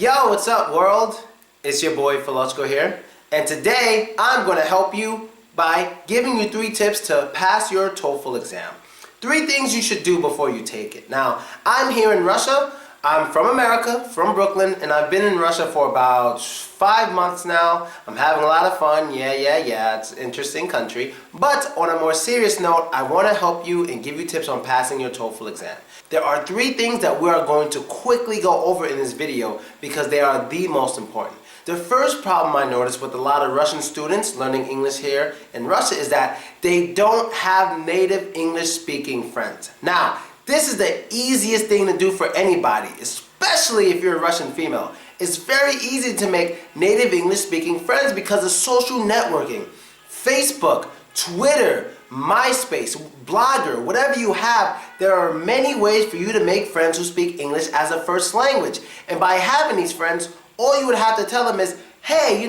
Yo, what's up world? It's your boy Philochko here, and today I'm going to help you by giving you 3 tips to pass your TOEFL exam. 3 things you should do before you take it. Now, I'm here in Russia. I'm from America, from Brooklyn, and I've been in Russia for about 5 months now. I'm having a lot of fun. Yeah, it's an interesting country. But on a more serious note, I want to help you and give you tips on passing your TOEFL exam. There are 3 things that we are going to quickly go over in this video because they are the most important. The first problem I noticed with a lot of Russian students learning English here in Russia is that they don't have native English speaking friends. Now, this is the easiest thing to do for anybody, especially if you're a Russian female. It's very easy to make native English speaking friends because of social networking. Facebook, Twitter, MySpace, Blogger, whatever you have, there are many ways for you to make friends who speak English as a first language. And by having these friends, all you would have to tell them is, hey,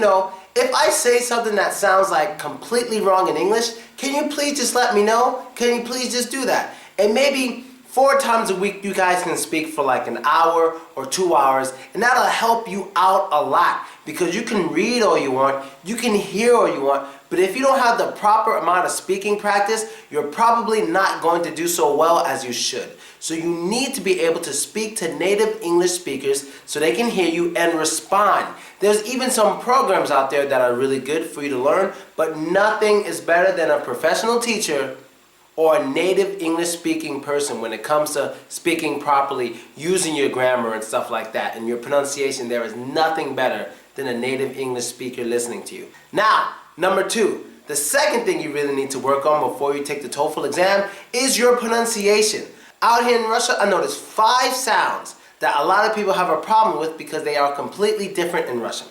if I say something that sounds like completely wrong in English, can you please just let me know? Can you please just do that? And maybe 4 times a week you guys can speak for like an hour or 2 hours, and that'll help you out a lot because you can read all you want, you can hear all you want, but if you don't have the proper amount of speaking practice, you're probably not going to do so well as you should. So you need to be able to speak to native English speakers so they can hear you and respond. There's even some programs out there that are really good for you to learn, but nothing is better than a professional teacher or a native English speaking person when it comes to speaking properly, using your grammar and stuff like that, and your pronunciation. There is nothing better than a native English speaker listening to you. Now, number 2, the second thing you really need to work on before you take the TOEFL exam is your pronunciation. Out here in Russia, I noticed 5 sounds that a lot of people have a problem with because they are completely different in Russian.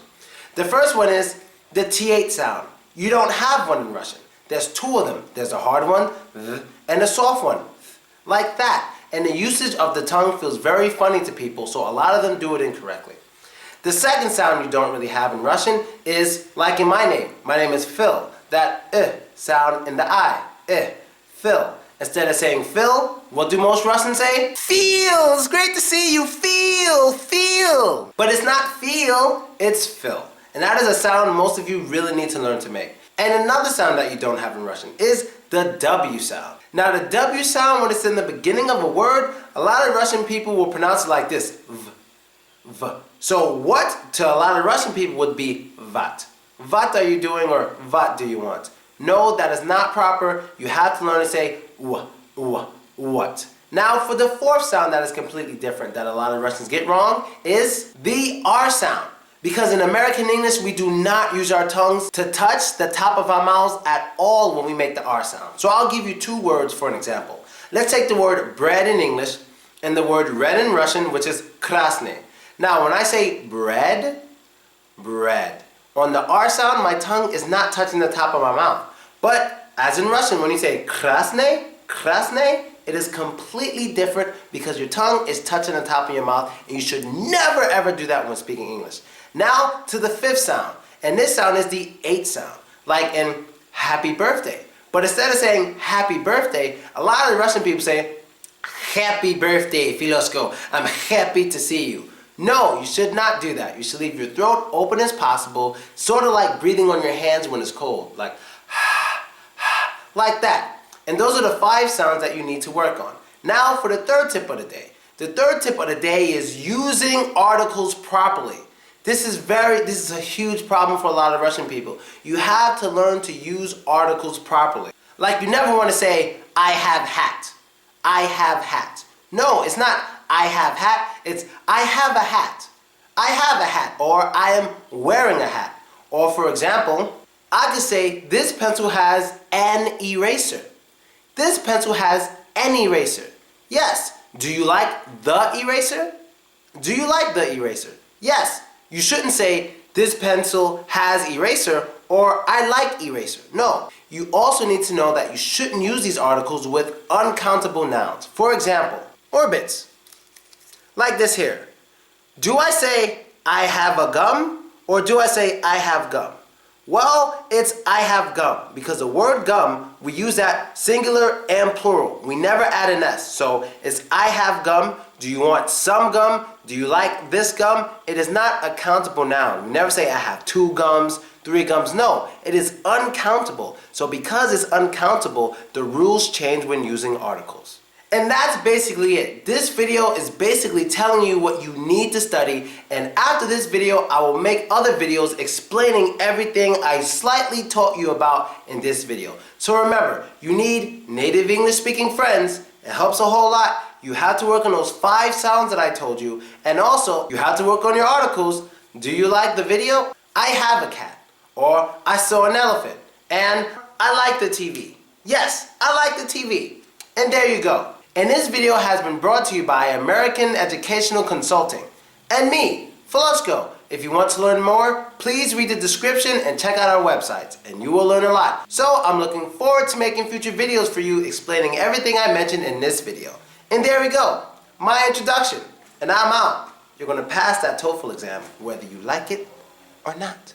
The first one is the TH sound. You don't have one in Russian. There's 2 of them. There's a hard one and a soft one, like that. And the usage of the tongue feels very funny to people, so a lot of them do it incorrectly. The second sound you don't really have in Russian is like in my name. My name is Phil. That sound in the I, Phil. Instead of saying Phil, what do most Russians say? Feel! It's great to see you! Feel! But it's not feel, it's Phil. And that is a sound most of you really need to learn to make. And another sound that you don't have in Russian is the W sound. Now the W sound, when it's in the beginning of a word, a lot of Russian people will pronounce it like this, v. So what to a lot of Russian people would be vat. What are you doing, or what do you want? No, that is not proper. You have to learn to say what. Now for the 4th sound that is completely different that a lot of Russians get wrong is the R sound. Because in American English, we do not use our tongues to touch the top of our mouths at all when we make the R sound. So I'll give you 2 words for an example. Let's take the word bread in English and the word red in Russian, which is krasny. Now when I say bread, on the R sound, my tongue is not touching the top of my mouth. But as in Russian, when you say krasny, it is completely different because your tongue is touching the top of your mouth, and you should never ever do that when speaking English. Now to the 5th sound, and this sound is the H sound, like in happy birthday. But instead of saying happy birthday, a lot of Russian people say happy birthday, Philochko, I'm happy to see you. No, you should not do that. You should leave your throat open as possible, sort of like breathing on your hands when it's cold, like that. And those are the 5 sounds that you need to work on. Now for the 3rd tip of the day. The 3rd tip of the day is using articles properly. This is a huge problem for a lot of Russian people. You have to learn to use articles properly. Like you never want to say, I have hat. I have hat. No, it's not I have hat, it's I have a hat. I have a hat, or I am wearing a hat. Or for example, I could say this pencil has an eraser. This pencil has an eraser. Yes. Do you like the eraser? Do you like the eraser? Yes. You shouldn't say this pencil has eraser or I like eraser. No. You also need to know that you shouldn't use these articles with uncountable nouns. For example, orbits. Like this here. Do I say I have a gum or do I say I have gum? Well, it's I have gum, because the word gum, we use that singular and plural. We never add an S. So it's I have gum. Do you want some gum? Do you like this gum? It is not a countable noun. You never say I have 2 gums, 3 gums. No, it is uncountable. So because it's uncountable, the rules change when using articles. And that's basically it. This video is basically telling you what you need to study, and after this video I will make other videos explaining everything I slightly taught you about in this video. So remember, you need native English speaking friends. It helps a whole lot. You have to work on those 5 sounds that I told you, and also you have to work on your articles. Do you like the video? I have a cat, or I saw an elephant, and I like the TV. Yes, I like the TV. And there you go. And this video has been brought to you by American Educational Consulting and me, Falochko. If you want to learn more, please read the description and check out our websites, and you will learn a lot. So I'm looking forward to making future videos for you explaining everything I mentioned in this video. And there we go, my introduction, and I'm out. You're going to pass that TOEFL exam whether you like it or not.